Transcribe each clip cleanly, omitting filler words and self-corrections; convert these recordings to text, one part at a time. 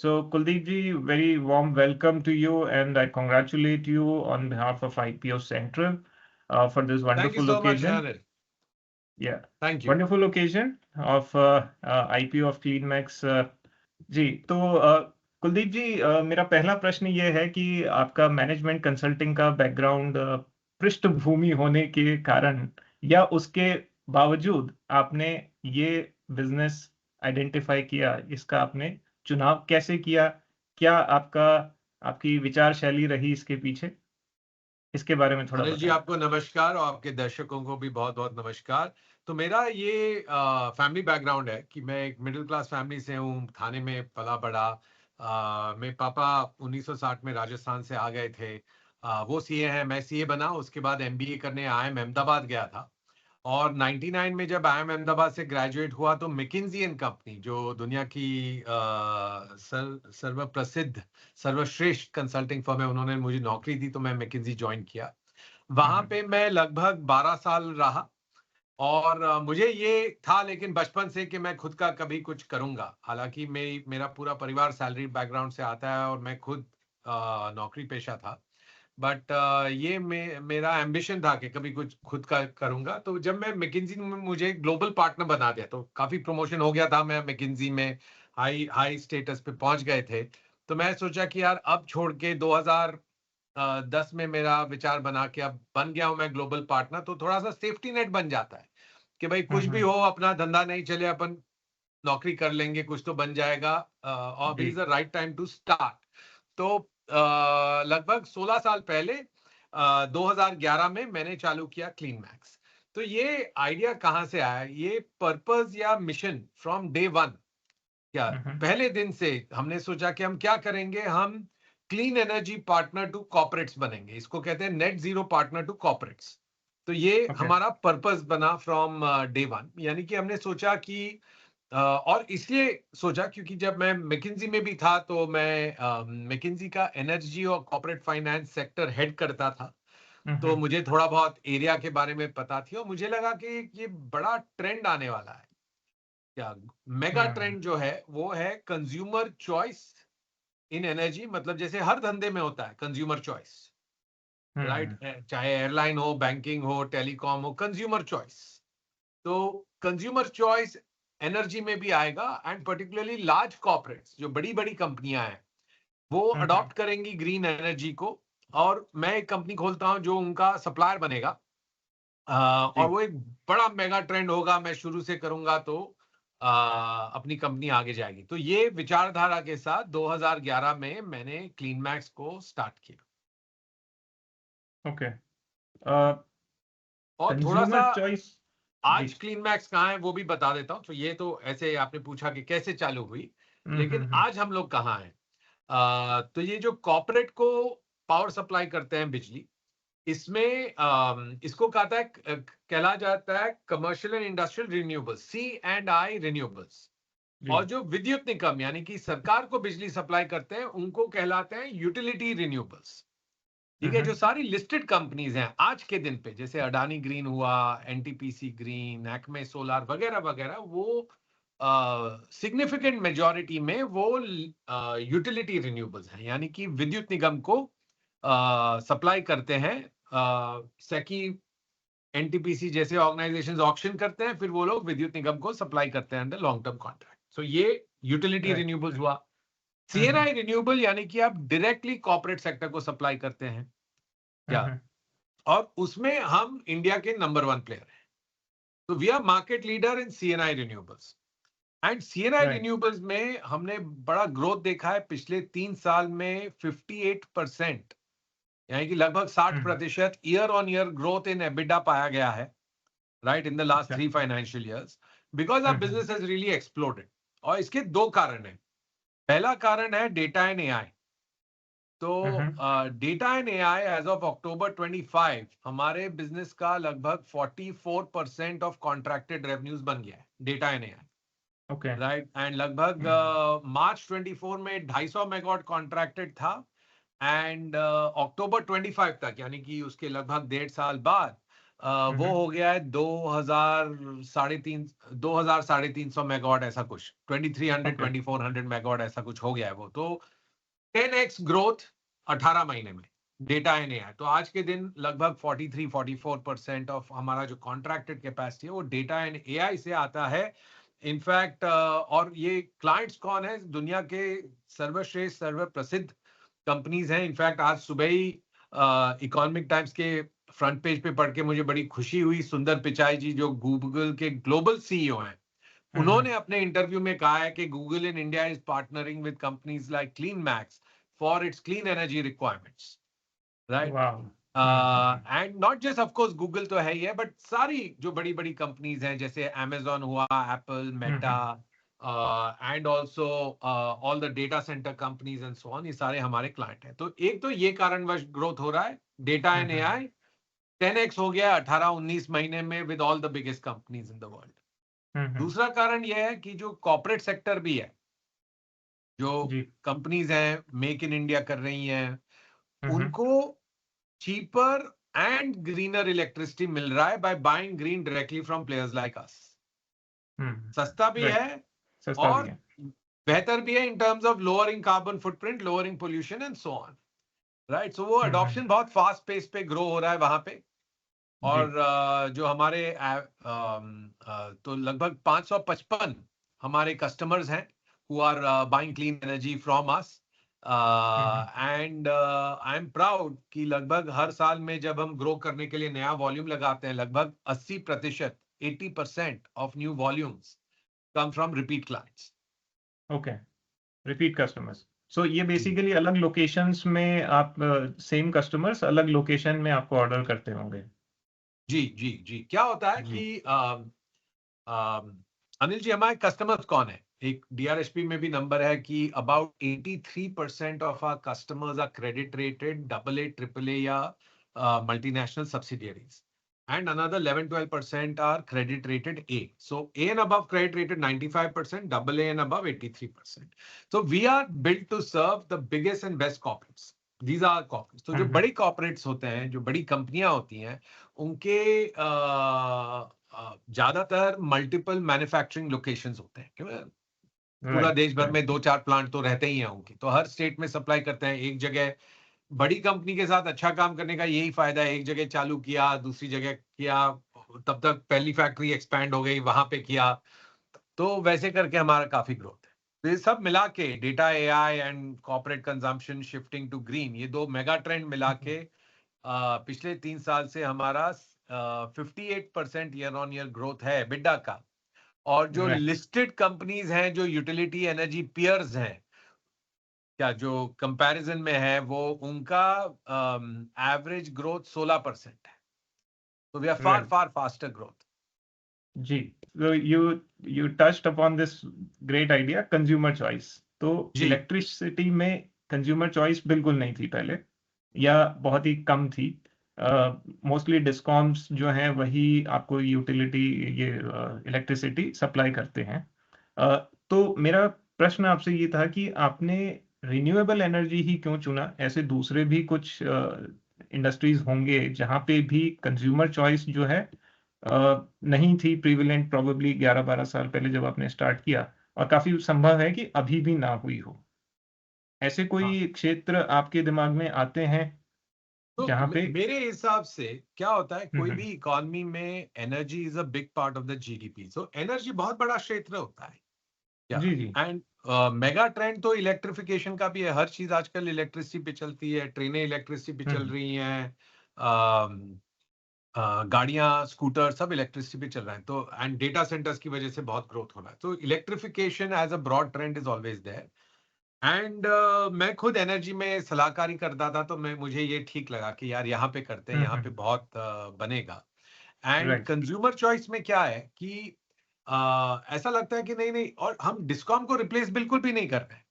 So, Kuldeep ji, very warm welcome to you, and I congratulate you on behalf of IPO Central for this Thank you wonderful so much, occasion. Anil. Yeah, Thank you. wonderful occasion of IPO of CleanMax. जी, तो कुलदीप जी, मेरा पहला प्रश्न ये है कि आपका management consulting का background पृष्ठभूमि होने के कारण या उसके बावजूद आपने ये बिजनेस आइडेंटिफाई किया, इसका आपने चुनाव कैसे किया? क्या आपकी विचार शैली रही इसके पीछे? इसके बारे में थोड़ा अनिल जी, बताएं। आपको नमस्कार और आपके दर्शकों को भी बहुत बहुत नमस्कार। तो मेरा ये फैमिली बैकग्राउंड है कि मैं एक मिडिल क्लास फैमिली से हूँ, थाने में पला बड़ा। मेरे पापा 1960 में राजस्थान से आ गए थे। वो सीए हैं, मैं सीए बना। उसके बाद एमबीए करने आईआईएम अहमदाबाद गया था। और 99 में जब आईआईएम अहमदाबाद से ग्रेजुएट हुआ तो मैकिन्जी एंड कंपनी, जो दुनिया की सर्वप्रसिद्ध सर्वश्रेष्ठ कंसल्टिंग फर्म है, उन्होंने मुझे नौकरी दी तो मैं मैकिन्जी ज्वाइन किया। वहां पे मैं लगभग 12 साल रहा। और मुझे ये था लेकिन बचपन से कि मैं खुद का कभी कुछ करूंगा। हालांकि मेरा पूरा परिवार सैलरी बैकग्राउंड से आता है और मैं खुद नौकरी पेशा था। बट ये मेरा एम्बिशन था कि कभी कुछ खुद का करूंगा। तो जब मैं मैकिन्जी में मुझे ग्लोबल पार्टनर बना दिया तो काफी प्रमोशन हो गया था। मैं मैकिन्जी में हाई हाई स्टेटस पे पहुंच गए थे। तो मैं सोचा कि यार अब छोड़ के 2010 में मेरा विचार बना कि अब बन गया हूं मैं ग्लोबल पार्टनर, तो थोड़ा सा सेफ्टी नेट बन जाता है कि भाई कुछ भी हो, अपना धंधा नहीं चले, अपन नौकरी कर लेंगे, कुछ तो बन जाएगा। और जी। Is the right time to start. तो लगभग 16 साल पहले 2011 में मैंने चालू किया क्लीन मैक्स। तो ये आइडिया कहाँ से आया? ये पर्पस या मिशन फ्रॉम डे वन, क्या पहले दिन से हमने सोचा कि हम क्या करेंगे, हम clean energy partner to corporates बनेंगे। इसको कहते हैं net zero partner to corporates. तो ये ओके। हमारा पर्पस बना फ्रॉम डे वन। यानी कि हमने सोचा कि और इसलिए सोचा क्योंकि जब मैं मैकिन्जी में भी था तो मैं मैकिन्जी का एनर्जी और कॉर्पोरेट फाइनेंस सेक्टर हेड करता था। तो मुझे थोड़ा बहुत एरिया के बारे में पता थी और मुझे लगा कि ये बड़ा ट्रेंड आने वाला है। क्या मेगा ट्रेंड जो है वो है कंज्यूमर चॉइस इन एनर्जी। मतलब जैसे हर धंधे में होता है कंज्यूमर चॉइस, राइट? चाहे एयरलाइन हो, बैंकिंग हो, टेलीकॉम हो, कंज्यूमर चॉइस। तो कंज्यूमर चॉइस एनर्जी में भी आएगा। एंड पर्टिकुलरली लार्ज कॉर्पोरेट्स, जो बड़ी बड़ी कंपनियां हैं, वो अडॉप्ट करेंगी ग्रीन एनर्जी को। और मैं एक कंपनी खोलता हूं जो उनका सप्लायर बनेगा। और वो एक बड़ा मेगा ट्रेंड होगा। मैं शुरू से करूंगा तो अपनी कंपनी आगे जाएगी। तो ये विचारधारा के साथ 2011 में मैंने क्लीन मैक्स को स्टार्ट किया। ओके। और थोड़ा सा कंज्यूमर चॉइस। जी। आज क्लीन मैक्स कहाँ है वो भी बता देता हूँ। तो ये तो ऐसे आपने पूछा कि कैसे चालू हुई, लेकिन आज हम लोग कहाँ हैं? तो ये जो कॉर्पोरेट को पावर सप्लाई करते हैं बिजली, इसमें इसको कहला जाता है commercial and industrial renewables, C&I renewables. और जो विद्युत निगम यानी कि सरकार को बिजली सप्लाई करते हैं उनको कहलाते हैं यूटिलिटी रिन्यूएबल्स। ठीक है? जो सारी लिस्टेड कंपनीज हैं आज के दिन पे, जैसे अडानी ग्रीन हुआ, एनटीपीसी ग्रीन, एक्मे सोलार वगैरह वगैरह, वो सिग्निफिकेंट मेजॉरिटी में वो यूटिलिटी रिन्यूएबल्स हैं। यानी कि विद्युत निगम को सप्लाई करते हैं। सेकी, एनटीपीसी जैसे ऑर्गेनाइजेशंस ऑक्शन करते हैं, फिर वो लोग विद्युत निगम को सप्लाई करते हैं अंडर लॉन्ग टर्म कॉन्ट्रैक्ट। सो ये यूटिलिटी राइट। रिन्यूएबल्स हुआ। सीएनआई रिन्यूएबल यानी कि आप डायरेक्टली कॉर्पोरेट सेक्टर को सप्लाई करते हैं क्या? और उसमें हम इंडिया के नंबर 1 प्लेयर हैं। तो we are market leader in CNI renewables. And CNI right. Renewables में हमने बड़ा ग्रोथ देखा है पिछले 3 साल में। 58%, यानी कि लगभग 60% year on year growth in EBITDA पाया गया है, right, in the last 3 financial years, because our business has really exploded. और इसके दो कारण हैं। पहला कारण है डेटा एंड एआई। तो data and AI as of October 25 हमारे बिजनेस का लगभग 44% ऑफ कॉन्ट्रैक्टेड रेवेन्यूज बन गया है, data and AI, okay. Right. And लगभग मार्च 24 में 250 मेगावाट कॉन्ट्रैक्टेड था। एंड अक्टूबर 25 तक, यानी कि उसके लगभग 1.5 साल बाद वो हो गया है 2300 मेगावाट ऐसा कुछ, 2300 ओके 2400 मेगावाट ऐसा कुछ हो गया है वो। तो 10x ग्रोथ 18 महीने में डेटा एंड एआई। तो आज के दिन लगभग 43-44% ऑफ हमारा जो कॉन्ट्रैक्टेड कैपेसिटी है वो डेटा एंड एआई से आता है। इनफैक्ट और ये क्लाइंट्स कौन है? दुनिया के सर्वश्रेष्ठ सर्व प्रसिद्ध कंपनीज हैं। इनफैक्ट आज सुबह ही इकोनॉमिक टाइम्स के फ्रंट पेज पे पढ़ के मुझे बड़ी खुशी हुई। सुंदर पिचाई जी जो गूगल के ग्लोबल सीईओ हैं, उन्होंने अपने इंटरव्यू में कहा है कि Google in India is partnering with companies like clean max for its clean energy requirements, right? वाह and not just of course Google तो है ही है, बट सारी जो बड़ी बड़ी कंपनीज हैं जैसे अमेजॉन हुआ, Apple, Meta, and also all the data centre companies and so on, ये सारे हमारे क्लाइंट हैं। तो एक तो ये कारणवश ग्रोथ हो रहा है, डेटा एंड एआई 10x हो गया 18-19 महीने में with all the biggest companies in the world. दूसरा कारण यह है कि जो कॉर्पोरेट सेक्टर भी है, जो जी कंपनीज हैं मेक इन इंडिया कर रही हैं, हम्म उनको चीपर एंड ग्रीनर इलेक्ट्रिसिटी मिल रहा है by buying green directly from players like us. सस्ता भी राइट है सस्ता भी और है बेहतर भी है in terms of lowering carbon footprint, lowering pollution and so on, right? So वो अडॉप्शन बहुत फास्ट पेस पे ग्रो हो रहा है वहां पे। जी और जो हमारे तो लगभग 555 हमारे कस्टमर्स हैं who are buying clean energy from us, and I am proud कि लगभग हर साल में जब हम ग्रो करने के लिए नया वॉल्यूम लगाते हैं, लगभग 80%, 80% of new volumes come from repeat clients. Okay repeat customers so ये बेसिकली अलग लोकेशंस में आप सेम कस्टमर्स अलग लोकेशन में आपको ऑर्डर करते होंगे जी जी जी। क्या होता है जी कि अनिल जी, हमारे कस्टमर्स कौन है? एक डीआरएसपी में भी नंबर है कि about 83% of our customers are credit rated AA, AAA या multinational subsidiaries, and another 11-12% are credit rated A. So A and above credit rated 95%, AA and above 83%. So we are built to serve the biggest and best corporates. These are corporates. तो जो बड़ी corporates होते हैं, जो बड़ी कंपनियां होती हैं, उनके ज्यादातर मल्टीपल मैन्युफैक्चरिंग लोकेशंस होते हैं, क्योंकि पूरा राइट देश भर राइट में 2-4 प्लांट तो रहते ही हैं उनके, तो हर स्टेट में सप्लाई करते हैं। एक जगह बड़ी कंपनी के साथ अच्छा काम करने का यही फायदा है, एक जगह चालू किया, दूसरी जगह किया, तब तक पहली फैक्ट्री एक्सपैंड हो गई, वहां पे किया, तो वैसे करके हमारा काफी ग्रोथ है। तो ये सब मिला के data, AI and corporate consumption shifting to green, ये दो मेगा ट्रेंड मिला के पिछले 3 साल से हमारा 58% ईयर ऑन ईयर ग्रोथ है बिड्डा का। और जो राइट लिस्टेड कंपनीज हैं, जो यूटिलिटी एनर्जी पियर्स हैं, क्या जो कंपैरिजन में है, वो उनका एवरेज ग्रोथ 16% है। तो we are far right far faster growth. जी so you touched upon this great idea consumer choice तो जी इलेक्ट्रिसिटी में कंज्यूमर चॉइस बिल्कुल नहीं थी पहले या बहुत ही कम थी मोस्टली डिस्कॉम्स जो हैं वही आपको यूटिलिटी ये इलेक्ट्रिसिटी सप्लाई करते हैं तो मेरा प्रश्न आपसे ये था कि आपने रिन्यूएबल एनर्जी ही क्यों चुना ऐसे दूसरे भी कुछ इंडस्ट्रीज होंगे जहां पे भी कंज्यूमर चॉइस जो है नहीं थी प्रीविलेंट प्रोबेबली 11-12 साल पहले जब आपने स्टार्ट किया और काफी संभव है कि अभी भी ना हुई हो ऐसे हाँ। कोई क्षेत्र आपके दिमाग में आते हैं तो जहां पे मेरे हिसाब से क्या होता है, कोई हम्म भी इकोनॉमी में energy is a big part of the GDP. So energy बहुत बड़ा क्षेत्र होता है क्या। जी जी एंड मेगा ट्रेंड तो इलेक्ट्रिफिकेशन का भी है, हर चीज आजकल इलेक्ट्रिसिटी पे चलती है, ट्रेनें इलेक्ट्रिसिटी पे चल हम्म रही हैं, गाड़ियां, स्कूटर सब इलेक्ट्रिसिटी पे चल रहे हैं। तो एंड डेटा सेंटर्स की वजह से बहुत ग्रोथ हो रहा है। तो electrification as a broad trend is always there. And मैं खुद एनर्जी में सलाहकारी करता था, तो मैं मुझे ये ठीक लगा कि यार यहाँ पे करते हैं, यहाँ पे बहुत बनेगा। एंड राइट कंज्यूमर चॉइस में क्या है कि ऐसा लगता है कि नहीं नहीं, और हम डिस्कॉम को रिप्लेस बिल्कुल भी नहीं कर रहे हैं,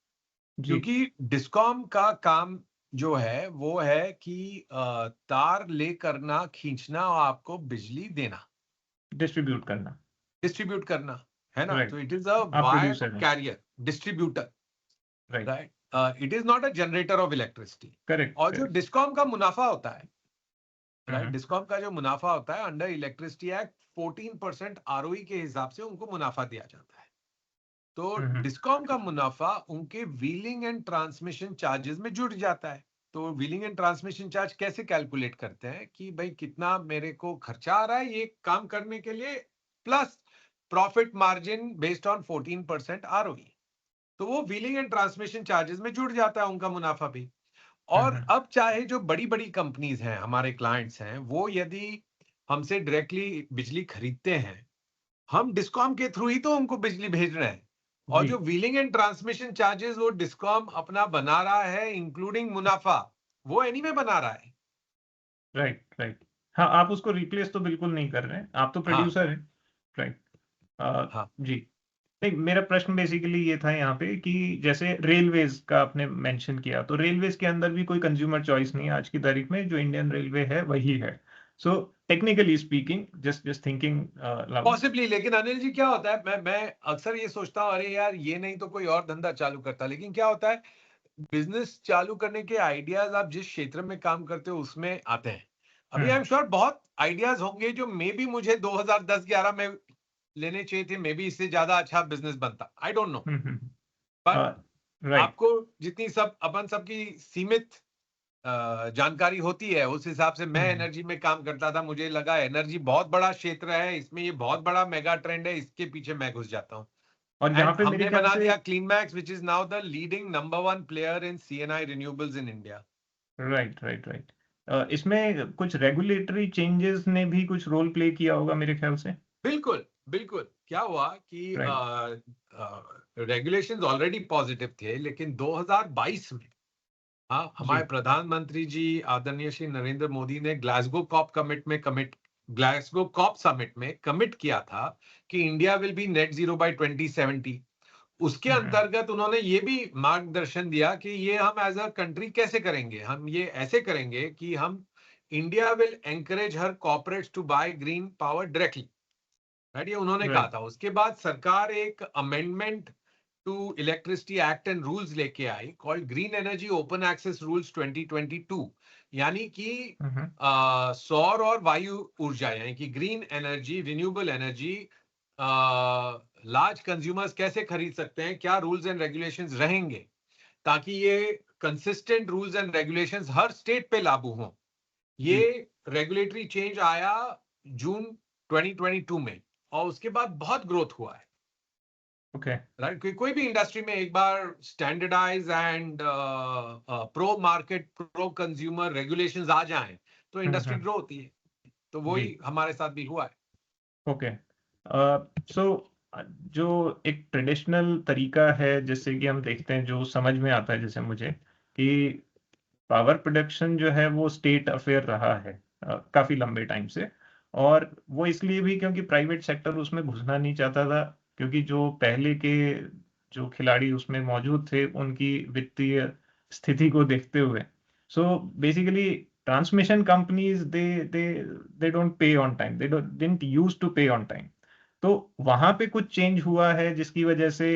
जी क्योंकि डिस्कॉम का काम जो है वो है कि तार ले करना, खींचना और आपको बिजली देना, डिस्ट्रीब्यूट करना डिस्ट्रीब्यूट करना, है ना? तो राइट इट इज अ आप वायर प्रोड्यूसर हैं carrier, distributor, right right? It is not a generator of electricity. Correct और जो करेक्ट डिस्कॉम का मुनाफा होता है राइट। डिस्कॉम का जो मुनाफा होता है अंडर इलेक्ट्रिसिटी एक्ट 14% आरओई के हिसाब से उनको मुनाफा दिया जाता है। तो डिस्कॉम का मुनाफा उनके व्हीलिंग एंड ट्रांसमिशन चार्जेस में जुड़ जाता है। तो व्हीलिंग एंड ट्रांसमिशन चार्ज कैसे कैलकुलेट करते हैं कि भाई कितना मेरे को खर्चा आ रहा है ये काम करने के लिए, plus profit margin based on 14% ROE. तो वो व्हीलिंग एंड ट्रांसमिशन चार्जेस में जुड़ जाता है उनका मुनाफा भी। और अब चाहे जो बड़ी बड़ी कंपनीज हैं, हमारे क्लाइंट्स हैं, वो यदि हमसे डायरेक्टली बिजली खरीदते हैं, हम डिस्कॉम के थ्रू ही तो उनको बिजली भेज रहे हैं। और जो व्हीलिंग एंड ट्रांसमिशन चार्जेस वो डिस्कॉम अपना बना रहा है इंक्लूडिंग मुनाफा, वो एनीवे बना रहा है। Right, right. हाँ, आप उसको रिप्लेस तो बिल्कुल नहीं कर रहे हैं, आप तो हाँ प्रोड्यूसर हैं। राइट। हाँ जी। नहीं, मेरा प्रश्न बेसिकली ये था यहाँ पे कि जैसे रेलवेज का आपने मेंशन किया, तो रेलवेज के अंदर भी कोई कंज्यूमर चॉइस नहीं है आज की तारीख में, जो इंडियन रेलवे है वही है। So technically speaking, just just thinking loud. Possibly. लेकिन अनिल जी क्या होता है, मैं अक्सर ये सोचता हूँ, अरे यार ये नहीं तो कोई और धंधा चालू करता। लेकिन क्या होता है, बिजनेस चालू करने के आइडियाज आप जिस क्षेत्र में काम करते हो उसमें आते हैं। अभी आई एम श्योर बहुत आइडियाज होंगे जो मे बी मुझे 2010-11 में लेने चाहिए थे, मे बी इससे ज्यादा अच्छा बिजनेस बनता, आई डोंट नो। पर राइट। आपको जितनी सब अपन सबकी सीमित जानकारी होती है, उस हिसाब से मैं एनर्जी में काम करता था, मुझे लगा एनर्जी बहुत बड़ा क्षेत्र है, इसमें ये बहुत बड़ा मेगा ट्रेंड है, इसके पीछे मैं घुस जाता हूँ। और यहाँ एंड पे मेरे हमने ख्याल बना से दिया CleanMax, which is now the leading number 1 player in CNI renewables in India. Right, right, right. इसमें कुछ रेगुलेटरी चेंजेस ने भी कुछ रोल प्ले किया होगा मेरे ख्याल से। बिल्कुल बिल्कुल। क्या हुआ कि राइट। रेगुलेशंस ऑलरेडी पॉजिटिव थे, लेकिन 2022 में हाँ, हमारे जी। प्रधानमंत्री जी आदरणीय श्री नरेंद्र मोदी ने ग्लासगो कॉप समिट में कमिट किया था कि India will be net zero by 2070। उसके अंतर्गत उन्होंने ये भी मार्गदर्शन दिया कि ये हम एज अ कंट्री कैसे करेंगे। हम ये ऐसे करेंगे कि हम इंडिया विल एनकरेज हर corporates to buy green power directly. Right, ये उन्होंने कहा राइट। था। उसके बाद सरकार एक amendment to electricity act and rules लेके आई called green energy open access rules 2022। यानी कि सौर और वायु ऊर्जा, यानी कि green energy, renewable energy large consumers कैसे खरीद सकते हैं, क्या रूल्स एंड रेगुलेशंस रहेंगे, ताकि ये consistent rules and regulations her state पे लागू हों। ये जी। रेगुलेटरी चेंज आया जून 2022 में, और उसके बाद बहुत ग्रोथ हुआ है। ओके। राइट, कोई भी इंडस्ट्री में एक बार standardize and pro market pro consumer regulations आ जाएं तो इंडस्ट्री ग्रो होती है। तो जी। वही हमारे साथ भी हुआ है। ओके। सो जो एक ट्रेडिशनल तरीका है, जैसे कि हम देखते हैं, जो समझ में आता है जैसे मुझे, कि पावर प्रोडक्शन जो है वो स्टेट अफेयर रहा है काफी लंबे टाइम से। और वो इसलिए भी क्योंकि प्राइवेट सेक्टर उसमें घुसना नहीं चाहता था, क्योंकि जो पहले के जो खिलाड़ी उसमें मौजूद थे उनकी वित्तीय स्थिति को देखते हुए, so basically transmission companies they don't pay on time, they didn't use to pay on time. तो वहां पे कुछ चेंज हुआ है जिसकी वजह से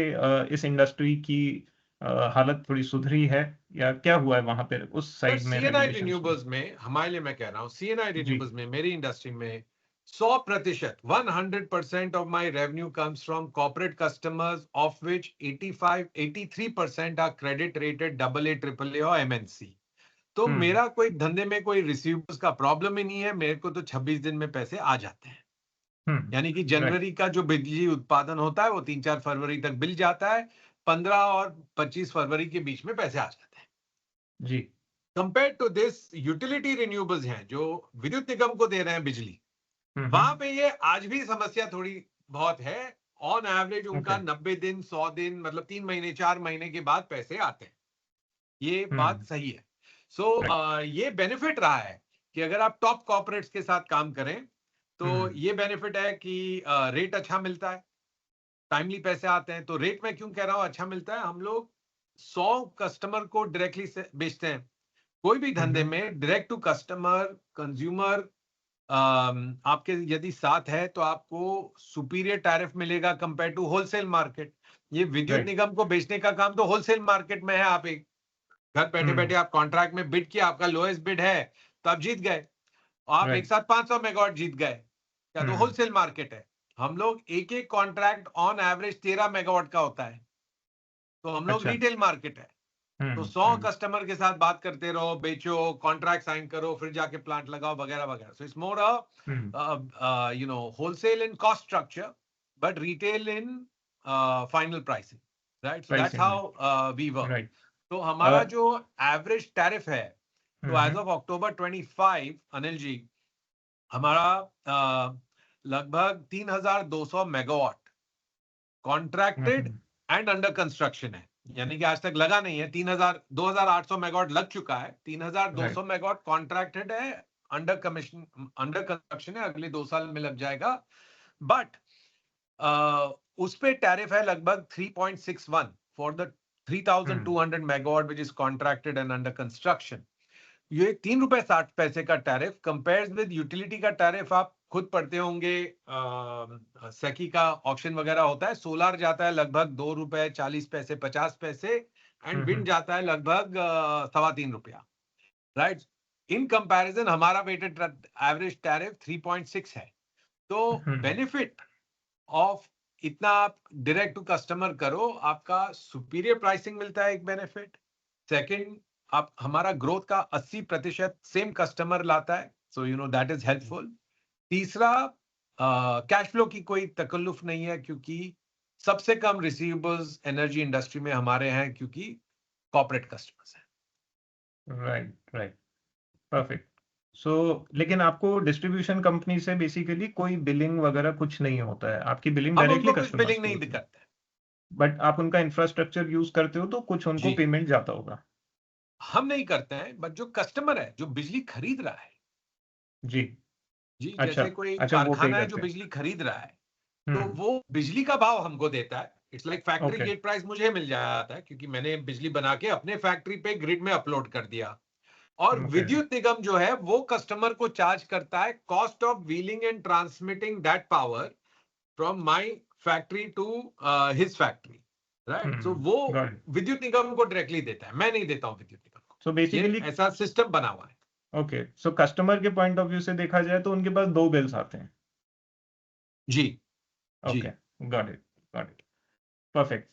इस इंडस्ट्री की हालत थोड़ी सुधरी है, या क्या हुआ है वहां पे उस सर, साइड में सीएनआई रेगुलेशंस में? रिन्यूएबल्स में, हमारे लिए मैं कह रहा हूँ, सीएनआई जी। रिन्यूएबल्स में मेरी इंडस्ट्री में 100%, 100% of my revenue comes from corporate customers, of which 83% are credit rated AA AAA और एमएनसी। तो हम्म। मेरा कोई धंधे में कोई रिसीवेबल्स का प्रॉब्लम ही नहीं है, मेरे को तो 26 दिन में पैसे आ जाते हैं। यानी कि राइट। जनवरी का जो बिजली उत्पादन होता है वो 3-4 फरवरी तक बिल जाता है, 15 और 25 फरवरी के बीच में पैसे आ जाते हैं। जी। Compare to this, utility renewables हैं जो विद्युत निगम को दे रहे हैं बिजली, वहां पे ये आज भी समस्या थोड़ी बहुत है। On average okay. उनका 90 दिन, 100 दिन, मतलब 3 महीने 4 महीने के बाद पैसे आते हैं। ये बात सही है। सो राइट। ये बेनिफिट रहा है कि अगर आप टॉप कॉर्पोरेट्स के साथ काम करें तो ये बेनिफिट है कि रेट अच्छा मिलता है, टाइमली पैसे आते हैं। तो रेट मैं क्यों कह रहा हूं अच्छा मिलता है, हम लोग 100 कस्टमर को डायरेक्टली बेचते हैं। कोई भी धंधे में डायरेक्ट टू कस्टमर कंज्यूमर आपके यदि साथ है तो आपको सुपीरियर टैरिफ मिलेगा कंपेयर टू होलसेल मार्केट। ये विद्युत राइट। निगम को बेचने का काम तो होलसेल मार्केट में है। आप एक घर बैठे बैठे आप कॉन्ट्रैक्ट में बिड किया, आपका लोएस्ट बिड है तो आप जीत गए। आप एक राइट। साथ 500 मेगावाट जीत गए, क्या तो होलसेल मार्केट है। हम लोग एक एक कॉन्ट्रैक्ट ऑन एवरेज 13 मेगावाट का होता है, तो हम लोग अच्छा। रिटेल मार्केट है। तो 100 हम्म। कस्टमर के साथ बात करते रहो, बेचो, कॉन्ट्रैक्ट साइन करो, फिर जाके प्लांट लगाओ वगैरह वगैरह। So it's more hmm. Wholesale in cost structure but retail in final pricing, right. So that's pricing में। How we work. राइट। तो हमारा जो एवरेज टैरिफ है, तो as hmm. Of October 25, Anil ji, हमारा लगभग 3,200 megawatt contracted hmm. And under construction है। यानी कि आज तक लगा नहीं है। 2,800 मेगावाट लग चुका है, 3,200 राइट। मेगावाट कॉन्ट्रैक्टेड है, अंडर कंस्ट्रक्शन है, अगले 2 साल में लग जाएगा। बट उस पे टैरिफ है लगभग 3.61 for the 3,200 megawatt which is contracted and under construction. ये ₹3.60 का टैरिफ कंपेयर्स विद यूटिलिटी का टैरिफ। आप खुद पढ़ते होंगे, सेकी का ऑप्शन वगैरह होता है। सोलार जाता है लगभग ₹2.40 50 पैसे, एंड विंड जाता है लगभग ₹3.25, राइट। इन कंपैरिजन हमारा वेटेड एवरेज टैरिफ 3.6 है। तो बेनिफिट ऑफ इतना आप डायरेक्ट टू कस्टमर करो, आपका सुपीरियर प्राइसिंग मिलता है, एक बेनिफिट। सेकंड, आप हमारा ग्रोथ का 80% सेम कस्टमर लाता है, so you know that is helpful. तीसरा, कैश फ्लो की कोई तकल्लुफ नहीं है, क्योंकि सबसे कम रिसीवेबल्स एनर्जी इंडस्ट्री में हमारे हैं, क्योंकि कॉर्पोरेट कस्टमर्स हैं। राइट। राइट। परफेक्ट। सो लेकिन आपको डिस्ट्रीब्यूशन कंपनी से बेसिकली कोई बिलिंग वगैरह कुछ नहीं होता है, आपकी बिलिंग हम डायरेक्टली उनको कुछ कस्टमर्स बिलिंग को नहीं होती है। करते हैं। बट आप उनका इंफ्रास्ट्रक्चर यूज करते हो तो कुछ उनको जी, पेमेंट जाता होगा। हम नहीं करते हैं, बट जो कस्टमर है, जो बिजली खरीद रहा है, जी। जी, अच्छा। जैसे कोई अच्छा, वो पे कारखाना है जो करते हैं। बिजली खरीद रहा है, तो हम्म। वो बिजली का भाव हमको देता है। It's like factory okay. Gate price मुझे मिल जाता है, क्योंकि मैंने बिजली बना के अपने फैक्ट्री पे ग्रिड में अपलोड कर दिया। और ओके। विद्युत निगम जो है वो कस्टमर को चार्ज करता है cost of wheeling and transmitting that power from my factory to his factory, right. So वो गॉट इट। विद्युत निगम को डायरेक्टली देता है, मैं नहीं देता हूं विद्युत निगम को। सो ये बेसिकली। ऐसा सिस्टम बना हुआ है। ओके, सो कस्टमर के पॉइंट ऑफ व्यू से देखा जाए तो उनके पास दो बिल्स आते हैं। जी, जी, okay. Got it. Got it. Perfect.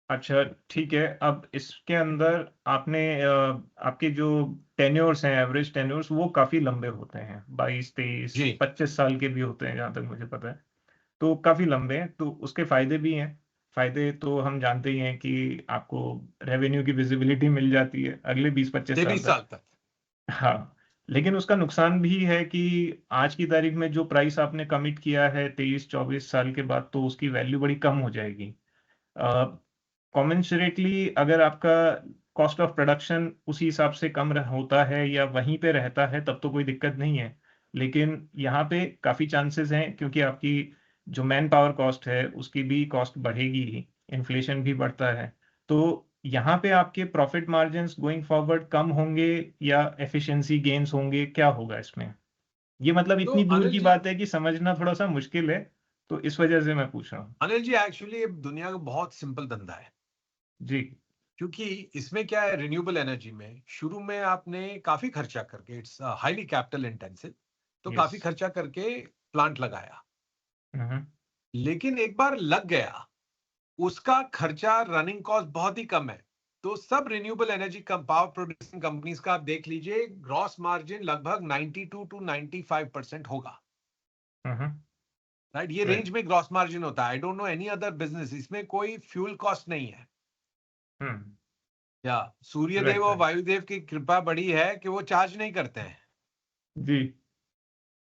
अच्छा, ठीक है। अब इसके अंदर आपने आपके जो टेन्योर्स हैं, एवरेज टेन्योर्स, वो काफ़ी लंबे होते हैं, 22, 23, जी। 25 साल के भी होते हैं जहाँ तक मुझे पता है। तो काफ़ी लंबे हैं, तो उसके फ़ायदे भी हैं। फ़ायदे तो हम जानते ही हैं कि आपको रेवेन्यू की विजिबिलिटी मिल जाती है अगले 20-25 साल 23 तक। साल तक। हाँ। लेकिन उसका नुकसान भी है कि आज की तारीख में जो प्राइस आपने कमिट किया है 23-24 साल के बाद, तो उसकी वैल्यू बड़ी कम हो जाएगी। कॉमेंसरेटली अगर आपका कॉस्ट ऑफ प्रोडक्शन उसी हिसाब से कम होता है या वहीं पे रहता है, तब तो कोई दिक्कत नहीं है। लेकिन यहाँ पे काफ़ी चांसेस हैं, क्योंकि आपकी जो मैन पावर कॉस्ट है उसकी भी कॉस्ट बढ़ेगी ही, इन्फ्लेशन भी बढ़ता है। तो यहाँ पे आपके प्रॉफिट मार्जिन्स गोइंग फॉरवर्ड कम होंगे या एफिशिएंसी गेन्स होंगे, क्या होगा इसमें? ये मतलब तो इतनी दूर अनिल की जी, बात है कि समझना थोड़ा सा मुश्किल है, तो इस वजह से मैं पूछ रहा हूँ। अनिल जी, एक्चुअली दुनिया का बहुत सिंपल धंधा है। जी। क्योंकि इसमें क्या है, रिन्यूएबल एनर्जी में शुरू में आपने काफी खर्चा करके, इट्स हाईली कैपिटल इंटेंसिव, तो यस। काफी खर्चा करके प्लांट लगाया। हम्म। लेकिन एक बार लग गया, उसका खर्चा, रनिंग कॉस्ट बहुत ही कम है। तो सब renewable energy power producing companies का आप देख लीजिए, ग्रॉस मार्जिन लगभग 92 to 95% होगा, हम्म। राइट। ये रेंज राइट। में ग्रॉस मार्जिन होता है। I don't know any other business, इसमें कोई फ्यूल कॉस्ट नहीं है। हम्म। या सूर्यदेव राइट। और राइट। वायुदेव की कृपा बड़ी है कि वो चार्ज नहीं करते हैं। जी।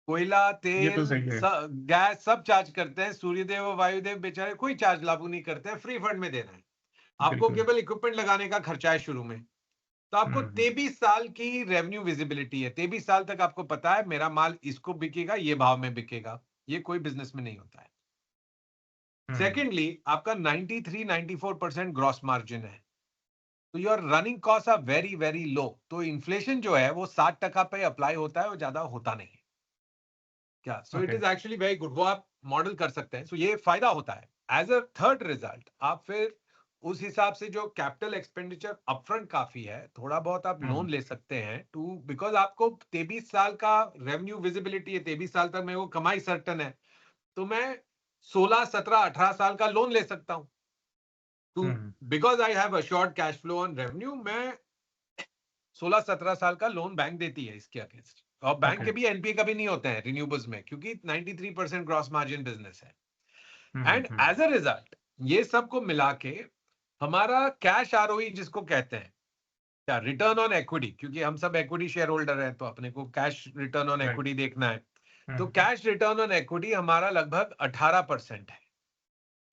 कोयला, ये तो तेल, सही है। गैस सब चार्ज करते हैं। सूर्यदेव और वायुदेव बेचारे कोई चार्ज लागू नहीं करते हैं, फ्री फंड में दे रहे हैं। आपको बिल्कुल। केवल इक्विपमेंट लगाने का खर्चा है शुरू में। तो आपको हम्म। 23 साल की रेवेन्यू विजिबिलिटी है। 23 साल तक आपको पता है मेरा माल इसको बिकेगा, ये भाव में बिकेगा। ये कोई बिजनेस में नहीं होता है। हम्म। सेकेंडली, आपका 93-94% ग्रॉस मार्जिन है। तो your running cost are very very low. तो इन्फ्लेशन जो है वो 60% पे अप्लाई होता है, वो ज्यादा होता नहीं है। क्या, so it okay. Is actually very good. वो आप मॉडल कर सकते हैं। सो ये फायदा होता है। एज अ थर्ड रिजल्ट, आप फिर उस हिसाब से जो कैपिटल एक्सपेंडिचर अपफ्रंट काफी है, थोड़ा बहुत आप लोन ले सकते हैं टू, बिकॉज आपको 23 साल का रेवेन्यू विजिबिलिटी है, 23 साल तक मेरे को कमाई सर्टन है, तो मैं 16, 17, 18 साल का लोन ले सकता हूं too, because I have assured cash flow on revenue. मैं 16, 17 साल का लोन बैंक देती है इसके अगेंस्ट, और बैंक के भी एनपीए कभी नहीं होते हैं रिन्यूएबल्स में, क्योंकि 93% ग्रॉस मार्जिन बिजनेस है। एंड एज अ रिजल्ट ये सबको मिला के हमारा कैश आरओई जिसको कहते हैं, क्या रिटर्न ऑन इक्विटी, क्योंकि हम सब इक्विटी शेयर होल्डर हैं तो अपने को कैश रिटर्न ऑन इक्विटी देखना है, तो कैश रिटर्न ऑन इक्विटी हमारा लगभग 18% है।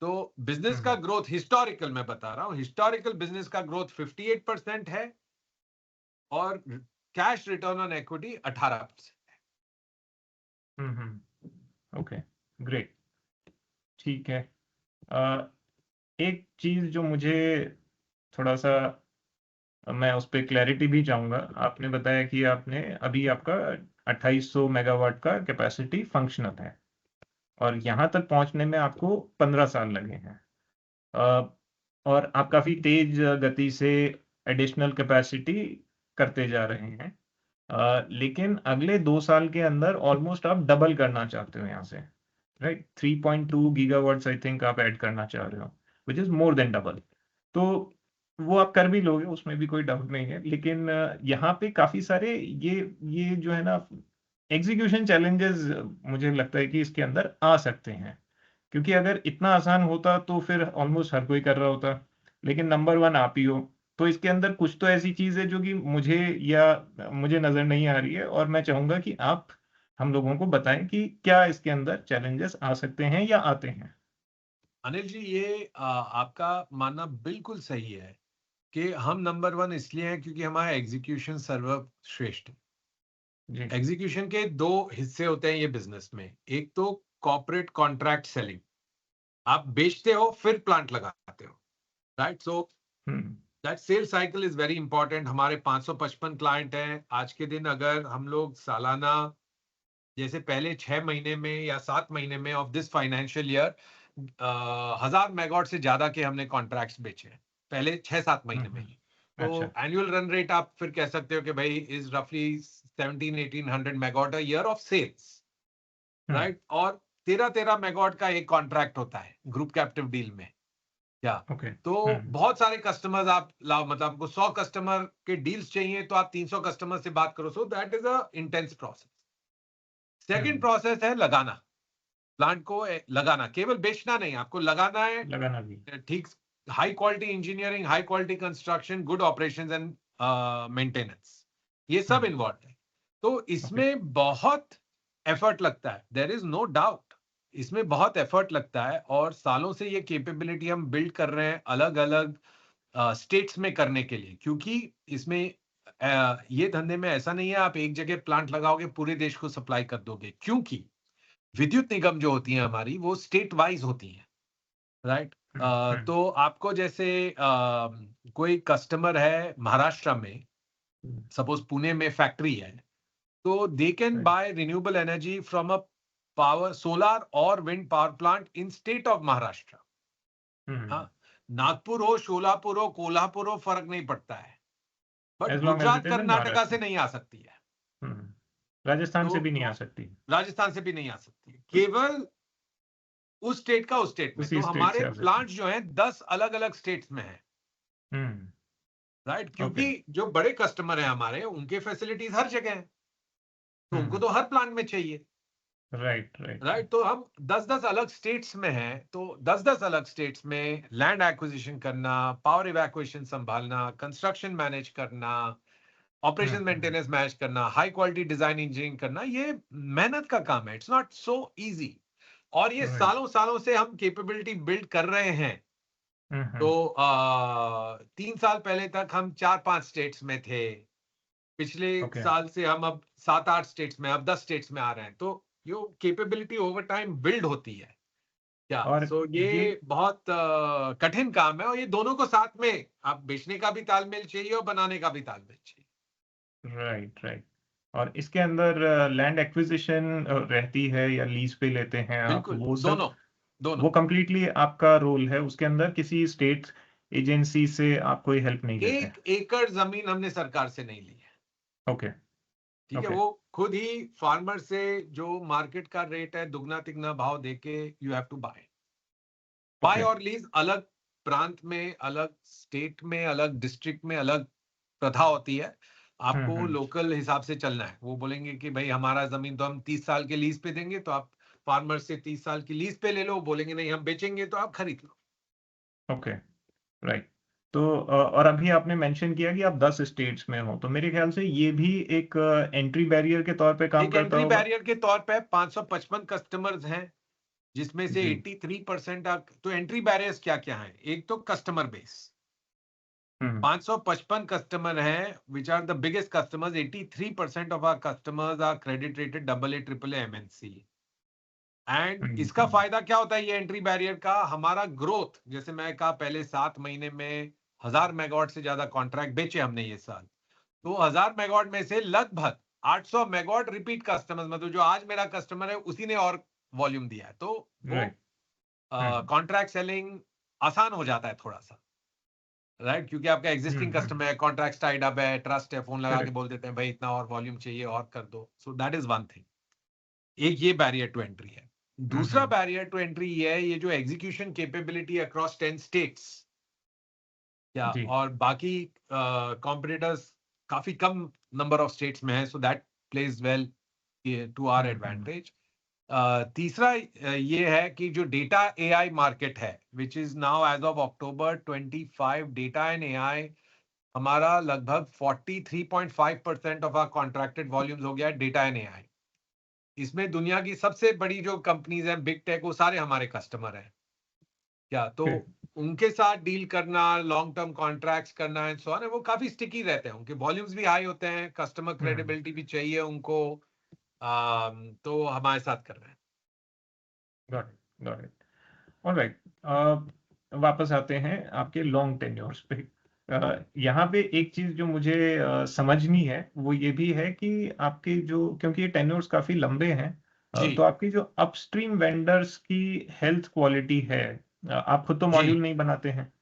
तो बिजनेस का ग्रोथ हिस्टोरिकल, मैं बता रहा हूं, हिस्टोरिकल बिजनेस का ग्रोथ 58% है और cash return on equity 18%। Okay, great, ठीक है। एक चीज जो मुझे थोड़ा सा, मैं उस पर क्लैरिटी भी चाहूंगा। आपने बताया कि आपने अभी आपका 2800 मेगावाट का कैपेसिटी फंक्शनल है और यहाँ तक पहुंचने में आपको 15 साल लगे हैं, और आप काफी तेज गति से एडिशनल कैपेसिटी करते जा रहे हैं, लेकिन अगले 2 साल के अंदर ऑलमोस्ट आप डबल करना चाहते हो यहाँ से, राइट? 3.2 गीगावाट्स आई थिंक आप ऐड करना चाह रहे हो, which is more than double. तो वो आप कर भी लोगे, उसमें भी कोई डाउट नहीं है, लेकिन यहाँ पे काफी सारे ये जो है ना एग्जीक्यूशन चैलेंजेस मुझे लगता है कि इसके अंदर आ सकते हैं, क्योंकि अगर इतना आसान होता तो फिर ऑलमोस्ट हर कोई कर रहा होता, लेकिन नंबर वन आप ही हो। तो इसके अंदर कुछ तो ऐसी चीज है जो कि मुझे नजर नहीं आ रही है, और मैं चाहूंगा कि आप हम लोगों को बताएं कि क्या इसके अंदर चैलेंजेस आ सकते हैं या आते हैं। अनिल जी, ये आपका मानना बिल्कुल सही है कि हम नंबर वन इसलिए हैं क्योंकि हमारा एग्जीक्यूशन सर्वश्रेष्ठ है। जी। एग्जीक्यूशन के दो हिस्से होते हैं ये बिजनेस में, एक तो कॉर्पोरेट कॉन्ट्रैक्ट सेलिंग, आप बेचते हो फिर प्लांट लगाते हो, right? So that sale cycle is very important. हमारे 555 क्लाइंट हैं आज के दिन। अगर हम लोग सालाना, जैसे पहले 6 महीने में या 7 महीने में of this financial year 1000 megawatt से ज्यादा के हमने कॉन्ट्रैक्ट्स बेचे हैं पहले 6-7 महीने में ही। तो अच्छा। एनुअल रन रेट आप फिर कह सकते हो कि भाई इज रफली 1700-1800 megawatt a year of sales, right? और 13 मेगावाट का एक कॉन्ट्रैक्ट होता है ग्रुप कैप्टिव डील में, क्या? ओके। तो बहुत सारे कस्टमर्स आप लाओ, मतलब आपको 100 कस्टमर के डील्स चाहिए तो आप 300 कस्टमर से बात करो। So that is a intense process. Second process है लगाना, प्लांट को लगाना, केवल बेचना नहीं, आपको लगाना है, लगाना भी। ठीक, high quality engineering, high quality construction, good operations and maintenance, ये सब इन्वॉल्व है। तो इसमें बहुत एफर्ट लगता है, देयर इज नो डाउट, इसमें बहुत एफर्ट लगता है, और सालों से ये कैपेबिलिटी हम बिल्ड कर रहे हैं अलग अलग स्टेट्स में करने के लिए, क्योंकि इसमें ये धंधे में ऐसा नहीं है आप एक जगह प्लांट लगाओगे पूरे देश को सप्लाई कर दोगे, क्योंकि विद्युत निगम जो होती है हमारी वो स्टेट वाइज होती है, राइट? तो आपको जैसे कोई कस्टमर है महाराष्ट्र में, सपोज पुणे में फैक्ट्री है, तो they can buy renewable energy from a power, solar और wind power plant in state of Maharashtra. हाँ, नागपुर हो, शोलापुर हो, कोल्हापुर हो, फर्क नहीं पड़ता है, but as long as Gujarat it is in Karnataka से महाराष्ट्र। नहीं आ सकती है। राजस्थान से तो भी नहीं आ सकती। राजस्थान से भी नहीं आ सकती, केवल उस स्टेट का उस स्टेट में। तो उसी स्टेट हमारे से आ सकती। प्लांट जो हैं 10 अलग अलग स्टेट्स में हैं, राइट? ओके। क्योंकि जो बड़े कस्टमर हैं हमारे, उनके फैसिलिटीज हर जगह हैं, तो उनको तो हर प्लांट में चाहिए, राइट राइट। राइट? तो हम 10-10 अलग स्टेट्स में हैं, तो 10-10 अलग स्टेट्स में लैंड एक्विजिशन करना, पावर इवैक्यूएशन संभालना, कंस्ट्रक्शन मैनेज करना, ऑपरेशन मेंटेनेंस मैनेज करना, हाई क्वालिटी डिजाइन इंजीनियरिंग करना, ये मेहनत का काम है, इट्स नॉट सो इजी। और ये सालों सालों से हम कैपेबिलिटी बिल्ड कर रहे हैं। तो 3 साल पहले तक हम 4-5 स्टेट्स में थे, पिछले साल से हम अब 7-8 स्टेट्स में, अब 10 स्टेट्स में आ रहे हैं। तो यो कैपेबिलिटी ओवर टाइम बिल्ड होती है, क्या? और सो ये बहुत कठिन काम है, और ये दोनों को साथ में, आप बेचने का भी तालमेल चाहिए और बनाने का भी तालमेल चाहिए। Right right. और इसके अंदर लैंड एक्विजिशन रहती है या लीज पे लेते हैं आप, बिल्कुल, वो सब, दोनों दोनों। वो कंप्लीटली आपका रोल है उसके अंदर? किसी स्टेट एजेंसी से आप कोई हेल्प नहीं लेते हैं? 1 एकड़ जमीन हमने सरकार से नहीं ली है। ओके, ठीक है, ओके, वो खुद ही फार्मर से जो मार्केट का रेट है दुगना तिगना भाव देके you have to buy okay. और लीज। अलग प्रांत में, अलग स्टेट में, अलग डिस्ट्रिक्ट में अलग प्रथा होती है। आपको हुँ। लोकल हिसाब से चलना है। वो बोलेंगे कि भाई हमारा जमीन तो हम 30 साल के लीज पे देंगे, तो आप फार्मर से 30 साल की लीज पे ले लो। बोलेंगे नहीं हम बेचेंगे, तो आप खरीद लो। Okay, right. तो और अभी आपने मेंशन किया कि आप 10 स्टेट्स में हो, तो मेरे ख्याल से ये भी एक एंट्री बैरियर के तौर पे काम एक करता एंट्री होगा? बैरियर के तौर पे 555 कस्टमर्स हैं, जिसमें से जी। 83% तो एंट्री बैरियर्स क्या क्या है? एक तो कस्टमर बेस, हुँ, 555 कस्टमर हैं, which are the biggest customers. 83% of our customers are credit rated AA, AAA, MNC. And hmm, इसका हुँ। फायदा क्या होता है ये एंट्री बैरियर का? हमारा ग्रोथ, जैसे मैं कहा पहले 7 महीने में 1000 मेगावाट से ज्यादा कॉन्ट्रैक्ट बेचे हमने ये साल। तो 1000 मेगावाट में से लगभग 800 मेगावाट रिपीट कस्टमर, मतलब जो आज मेरा कस्टमर है उसी ने और वॉल्यूम दिया है। तो वो राइट। हुँ, कॉन्ट्रैक्ट सेलिंग आसान हो जाता है थोड़ा सा, राइट? क्योंकि आपका हुँ, एग्जिस्टिंग हुँ। कस्टमर है, कॉन्ट्रैक्ट टाइड अप है, ट्रस्ट है, फोन लगा के करेक्ट। बोल देते हैं भाई इतना और वॉल्यूम चाहिए और कर दो। So that is one thing. एक ये बैरियर टू एंट्री है। हुँ, दूसरा हुँ। बैरियर टू एंट्री ये है, ये जो एग्जीक्यूशन कैपेबिलिटी अक्रॉस 10 स्टेट्स या जी। और बाकी कॉम्पिटिटर्स काफी कम नंबर ऑफ स्टेट्स में है। So that plays well to our hmm, hmm. Advantage. तीसरा ये है कि जो डेटा एआई मार्केट है, which is now as of October 25, data and AI हमारा लगभग 43.5% ऑफ आवर कॉन्ट्रैक्टेड वॉल्यूम्स हो गया है डेटा एंड एआई। इसमें दुनिया की सबसे बड़ी जो कंपनीज हैं बिग टेक, वो सारे हमारे कस्टमर हैं। क्या तो ओके। उनके साथ डील करना, लॉन्ग टर्म कॉन्ट्रैक्ट्स करना एंड सो ऑन है, वो काफी स्टिकी रहते हैं। उनके वॉल्यूम्स भी हाई होते हैं, कस्टमर हुँ। क्रेडिबिलिटी भी चाहिए उनको। तो हमारे साथ कर रहे हैं। Got it, got it. Alright. वापस आते हैं आपके लॉन्ग टेन्योर्स पे। यहाँ पे एक चीज़ जो मुझे समझनी है, वो ये भी है कि आपके जो, क्योंकि ये टेन्योर्स काफ़ी लंबे हैं, जी तो आपकी जो अपस्ट्रीम वेंडर्स की हेल्थ क्वालिटी है, आप खुद तो जी मॉड्यूल नहीं बनाते हैं,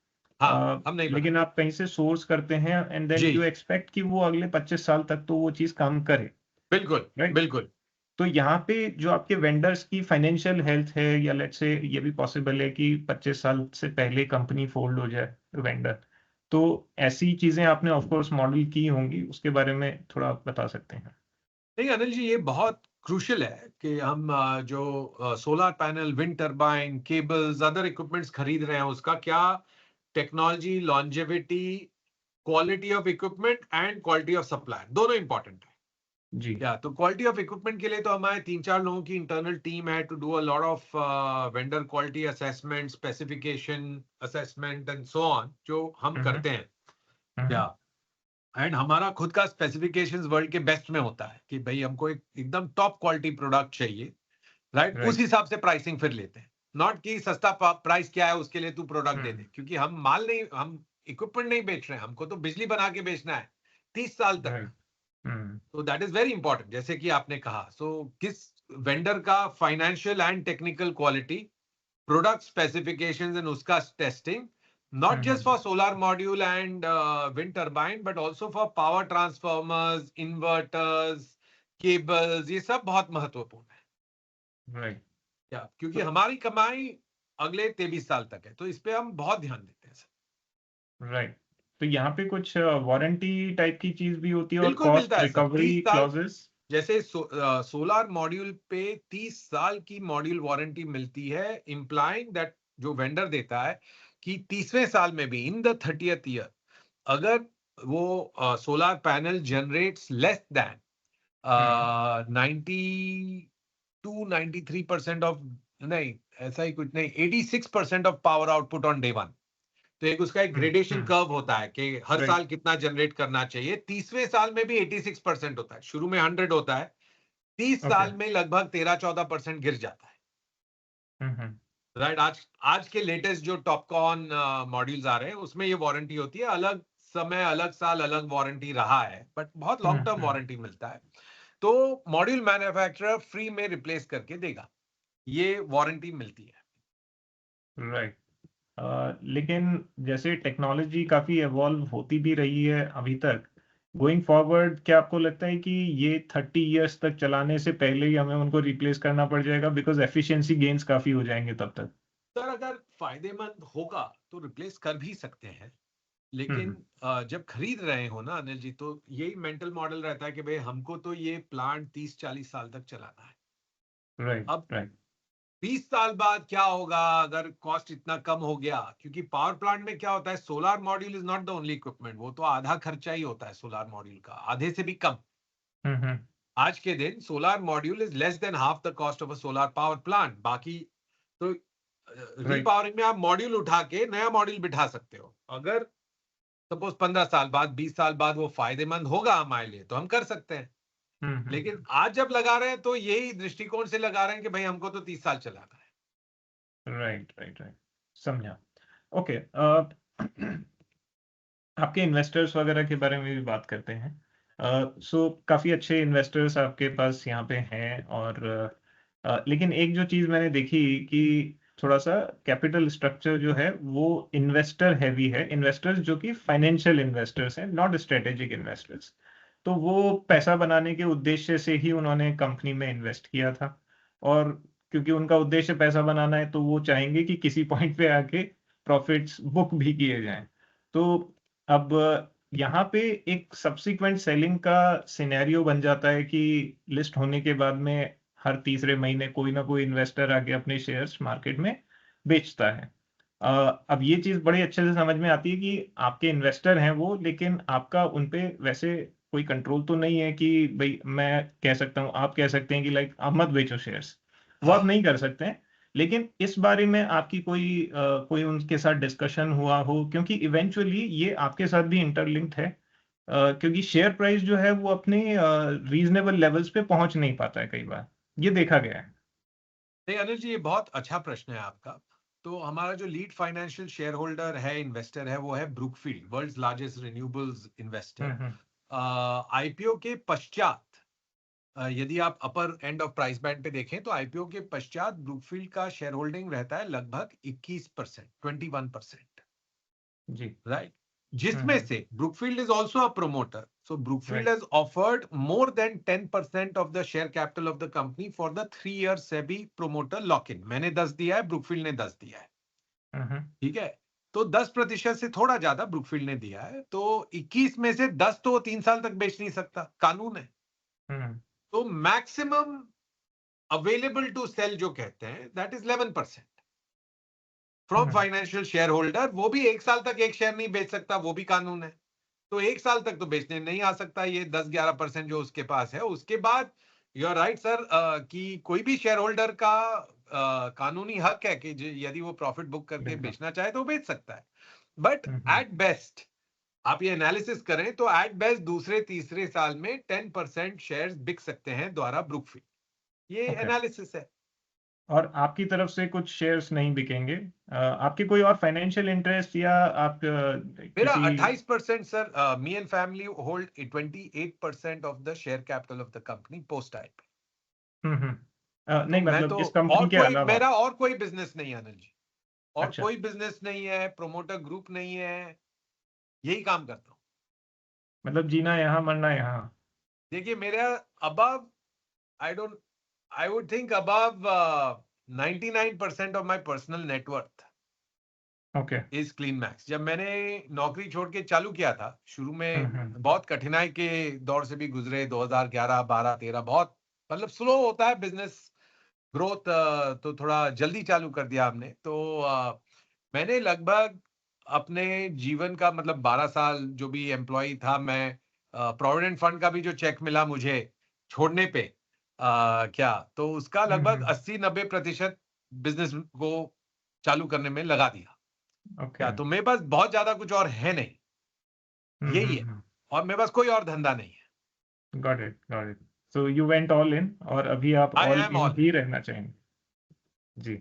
हाँ, हम नहीं लेकिन बनाते। आप कहीं से सोर्स करते हैं एंड देन जी यू एक्सपेक्ट कि वो अगले 25 साल तक तो वो चीज़ काम करे, बिल्कुल राइट? बिल्कुल। तो यहाँ पे जो आपके वेंडर्स की फाइनेंशियल हेल्थ है, या लेट्स से ये भी पॉसिबल है कि 25 साल से पहले कंपनी फोल्ड हो जाए, वेंडर, तो ऐसी चीजें आपने ऑफ कोर्स मॉडल की होंगी, उसके बारे में थोड़ा आप बता सकते हैं? नहीं अनिल जी, ये बहुत क्रूशियल है कि हम जो solar panel, wind turbine, cables, other equipments खरीद रहे हैं, उसका क्या technology, longevity, quality of equipment and quality of supply दोनों इंपॉर्टेंट है। जी। या तो क्वालिटी ऑफ इक्विपमेंट के लिए तो हमारे 3-4 लोगों की इंटरनल टीम है to do a lot of vendor quality assessment, specification assessment and so on, जो हम हम्म। करते हैं। हम्म। या एंड हमारा खुद का स्पेसिफिकेशंस वर्ल्ड के बेस्ट में होता है कि भाई हमको एक एकदम टॉप क्वालिटी प्रोडक्ट चाहिए, राइट? उस राइट। हिसाब से प्राइसिंग फिर लेते हैं। नॉट कि सस्ता प्राइस क्या है उसके लिए तू प्रोडक्ट दे दे, हम्म। क्योंकि हम माल नहीं, हम इक्विपमेंट नहीं बेच रहे हैं, हमको तो बिजली बना के बेचना है 30 साल तक। राइट। हम्म। तो दैट इज वेरी इंपॉर्टेंट, जैसे कि आपने कहा। सो किस वेंडर का financial and technical quality, product specifications and उसका testing, not just hmm. for solar module and wind turbine, but also for power transformers, inverters, cables, ये सब बहुत महत्वपूर्ण है। राइट। क्या क्योंकि तो हमारी कमाई अगले 23 साल तक है, तो इस पे हम बहुत ध्यान देते हैं सर। राइट। तो यहाँ पे कुछ वारंटी टाइप की चीज भी होती है, और बिल्कुल मिलता कॉस्ट है सर, रिकवरी 30 साल। क्लॉजेस? जैसे सोलार मॉड्यूल पे 30 साल की मॉड्यूल वारंटी मिलती है, इंप्लाइंग दैट जो वेंडर देता है कि 30वें साल में भी, इन द 30th ईयर, अगर वो solar panel generates less than hmm. 92-93% of, नहीं ऐसा ही कुछ नहीं, 86% of power output on day one. तो एक उसका एक हम्म। ग्रेडेशन हम्म। कर्व होता है कि हर राइट। साल कितना जनरेट करना चाहिए। 30वें साल में भी 86% होता है, शुरू में 100 होता है, 30 ओके। साल में लगभग 13-14% गिर जाता है, हम्म। राइट? आज आज के लेटेस्ट जो टॉपकॉन मॉड्यूल्स आ रहे हैं उसमें ये वारंटी होती है। अलग समय, अलग साल, अलग वारंटी रहा है, बट बहुत लॉन्ग टर्म हम्म। वारंटी मिलता है। तो मॉड्यूल मैन्युफैक्चरर फ्री में रिप्लेस करके देगा, ये वारंटी मिलती है। राइट। लेकिन जैसे टेक्नोलॉजी काफ़ी इवॉल्व होती भी रही है अभी तक, गोइंग फॉरवर्ड क्या आपको लगता है कि ये 30 इयर्स तक चलाने से पहले ही हमें उनको रिप्लेस करना पड़ जाएगा, बिकॉज एफिशिएंसी गेन्स काफ़ी हो जाएंगे तब तक? सर अगर फायदेमंद होगा तो रिप्लेस कर भी सकते हैं, लेकिन हम्म। जब खरीद रहे हो ना अनिल जी, तो यही मेंटल मॉडल रहता है कि भाई हमको तो ये प्लांट 30-40 साल तक चलाना है। राइट, अब राइट। 20 साल बाद क्या होगा अगर कॉस्ट इतना कम हो गया, क्योंकि पावर प्लांट में क्या होता है, solar module is not the only equipment, वो तो आधा खर्चा ही होता है सोलर मॉड्यूल का, आधे से भी कम। हम्म। आज के दिन solar module is less than half the cost of a solar power plant. बाकी तो राइट। रीपावरिंग में आप मॉड्यूल उठा के नया मॉड्यूल बिठा सकते हो। अगर सपोज 15 साल बाद, 20 साल बाद वो फायदेमंद होगा हमारे लिए तो हम कर सकते हैं। लेकिन आज जब लगा रहे हैं तो यही दृष्टिकोण से लगा रहे हैं कि भाई हमको तो 30 साल चलाना है। Right, right, right. समझा। ओके। आपके इन्वेस्टर्स वगैरह के बारे में भी बात करते हैं। सो काफ़ी अच्छे इन्वेस्टर्स आपके पास यहाँ पे हैं, और लेकिन एक जो चीज़ मैंने देखी कि थोड़ा सा कैपिटल स्ट्रक्चर जो है वो इन्वेस्टर हैवी है, इन्वेस्टर्स जो कि फाइनेंशियल इन्वेस्टर्स हैं, नॉट स्ट्रेटेजिक इन्वेस्टर्स। तो वो पैसा बनाने के उद्देश्य से ही उन्होंने कंपनी में इन्वेस्ट किया था, और क्योंकि उनका उद्देश्य पैसा बनाना है तो वो चाहेंगे कि किसी पॉइंट पे आके प्रॉफिट्स बुक भी किए जाएं। तो अब यहाँ पे एक सब्सिक्वेंट सेलिंग का सिनेरियो बन जाता है कि लिस्ट होने के बाद में हर तीसरे महीने कोई ना कोई इन्वेस्टर आके अपने शेयर्स मार्केट में बेचता है। अब ये चीज़ बड़े अच्छे से समझ में आती है कि आपके इन्वेस्टर हैं वो, लेकिन आपका उन पे वैसे कोई कंट्रोल तो नहीं है कि भाई मैं कह सकता हूँ, आप कह सकते हैं कि लाइक आप मत बेचो शेयर्स, वो आप हाँ, नहीं कर सकते हैं। लेकिन इस बारे में आपकी कोई उनके साथ डिस्कशन हुआ हो, क्योंकि इवेंचुअली ये आपके साथ भी इंटरलिंक्ड है, क्योंकि शेयर प्राइस जो है वो अपने रीजनेबल लेवल्स पे पहुंच नहीं पाता है कई बार, ये देखा गया है। नहीं अनिल जी, ये बहुत अच्छा प्रश्न है आपका। तो हमारा जो लीड फाइनेंशियल शेयर होल्डर है, इन्वेस्टर है, वो है Brookfield, world's largest renewables investor. Hmm. IPO के पश्चात, यदि आप upper end of price band पे देखें तो आईपीओ के पश्चात ब्रुकफील्ड का शेयर होल्डिंग रहता है लगभग 21%, 21%। जी। राइट, जिसमें हम्म। से Brookfield is also a promoter. So Brookfield right. Has offered more than 10% of the share capital of the company for the 3 year SEBI promoter lock in. मैंने 10 दिया है, ब्रुकफील्ड ने 10 दिया है। हम्म। ठीक है, तो 10% से थोड़ा ज्यादा ब्रुकफील्ड ने दिया है, तो 21 में से 10 तो 3 साल तक बेच नहीं सकता, कानून है। हम्म। तो मैक्सिमम अवेलेबल टू सेल जो कहते हैं, that is 11% from hmm. Financial share holder. वो भी 1 साल तक एक शेयर नहीं बेच सकता, वो भी कानून है। तो 1 साल तक तो बेचने नहीं आ सकता ये 10-11% जो उसके पास है। उसके बाद यू आर राइट सर, कि कोई भी शेयर होल्डर का कानूनी हक है कि यदि वो प्रॉफिट बुक करके बिल्कुल। बेचना चाहे तो वो बेच सकता है। But hmm. एट बेस्ट, आप ये एनालिसिस करें तो एट बेस्ट दूसरे तीसरे साल में 10% शेयर्स बिक सकते हैं द्वारा ब्रुकफील्ड। ये ओके। एनालिसिस है। और आपकी तरफ से कुछ शेयर्स नहीं बिकेंगे? आपके कोई और फाइनेंशियल इंटरेस्ट, या आप मेरा किसी? 28% sir, me and family hold 28% of the share capital of the company post I. नहीं, तो मैं मतलब तो, इस कंपनी और के कोई अलावा। मेरा और कोई बिजनेस नहीं है अनिल जी, और अच्छा। कोई बिजनेस नहीं है, प्रोमोटर ग्रुप नहीं है, यही काम करता हूँ। मतलब जीना यहाँ, मरना यहाँ। देखिए मेरा above, I don't, I would think above 99% of my personal net worth okay. Is clean max. जब मैंने नौकरी छोड़ के चालू किया था, शुरू में हम्म। बहुत कठिनाई के दौर से भी गुजरे, 2011, 12, 13, बहुत मतलब स्लो होता है बिजनेस ग्रोथ, तो थोड़ा जल्दी चालू कर दिया हमने। तो मैंने लगभग अपने जीवन का मतलब 12 साल जो भी एम्प्लॉय था मैं, प्रोविडेंट फंड का भी जो चेक मिला मुझे छोड़ने पे, क्या तो उसका लगभग हम्म। 80-90% बिजनेस को चालू करने में लगा दिया। ओके। क्या तो मेरे पास बहुत ज्यादा कुछ और है नहीं, यही है। हम्म। और मेरे पास कोई और धंधा नहीं है। Got it, got it. So you went all in, और अभी आप I all am in all in. ही रहना चाहेंगे? जी।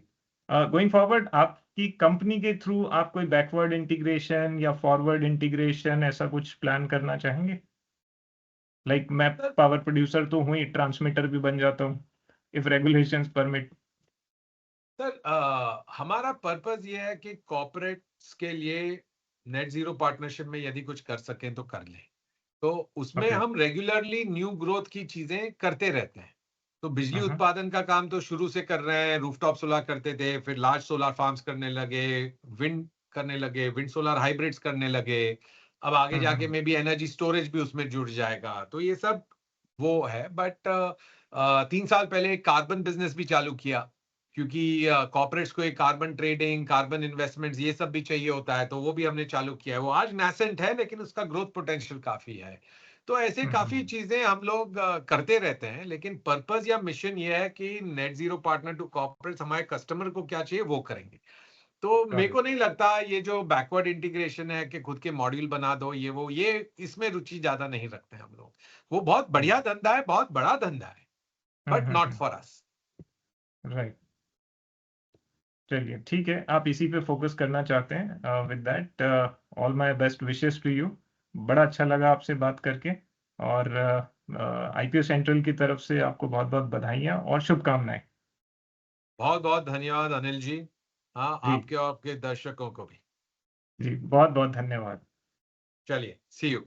गोइंग फॉरवर्ड आपकी कंपनी के थ्रू आप कोई बैकवर्ड इंटीग्रेशन या फॉरवर्ड इंटीग्रेशन ऐसा कुछ प्लान करना चाहेंगे? लाइक मैं पावर प्रोड्यूसर तो हूँ ही, ट्रांसमीटर भी बन जाता हूँ इफ रेगुलेशंस परमिट। सर हमारा पर्पस ये है कि कॉर्पोरेट्स के लिए नेट जीरो पार्टनरशिप में यदि कुछ कर सकें तो कर लें। तो उसमें ओके। हम रेगुलरली न्यू ग्रोथ की चीजें करते रहते हैं। तो बिजली हम्म। उत्पादन का काम तो शुरू से कर रहे हैं, रूफटॉप सोलर करते थे, फिर लार्ज सोलर फार्म्स करने लगे, विंड करने लगे, विंड सोलर हाइब्रिड्स करने लगे। अब आगे जाके हम्म। में भी एनर्जी स्टोरेज भी उसमें जुड़ जाएगा। तो ये सब वो है, बट 3 साल पहले कार्बन बिजनेस भी चालू किया, क्योंकि कॉर्पोरेट्स को एक कार्बन ट्रेडिंग, कार्बन इन्वेस्टमेंट्स ये सब भी चाहिए होता है, तो वो भी हमने चालू किया है। वो आज नैसेंट है, लेकिन उसका ग्रोथ पोटेंशियल काफी है। तो ऐसे काफी हम्म। चीजें हम लोग करते रहते हैं, लेकिन पर्पस या मिशन ये है कि net zero partner to corporates हमारे कस्टमर को क्या चाहिए वो करेंगे। तो मेरे को करेक्ट। नहीं लगता ये जो बैकवर्ड इंटीग्रेशन है कि खुद के मॉड्यूल बना दो, ये वो, ये इसमें रुचि ज्यादा नहीं रखते हैं हम लोग। वो बहुत बढ़िया धंधा है, बहुत बड़ा धंधा है, but not for us. Right. चलिए ठीक है, आप इसी पे फोकस करना चाहते हैं। With that, all my best wishes to you. बड़ा अच्छा लगा आपसे बात करके। और आईपीओ सेंट्रल की तरफ से आपको बहुत बहुत बधाइयाँ और शुभकामनाएं। बहुत बहुत धन्यवाद अनिल जी। हाँ, जी। आपके और आपके दर्शकों को भी। जी बहुत बहुत धन्यवाद। चलिए, सी यू।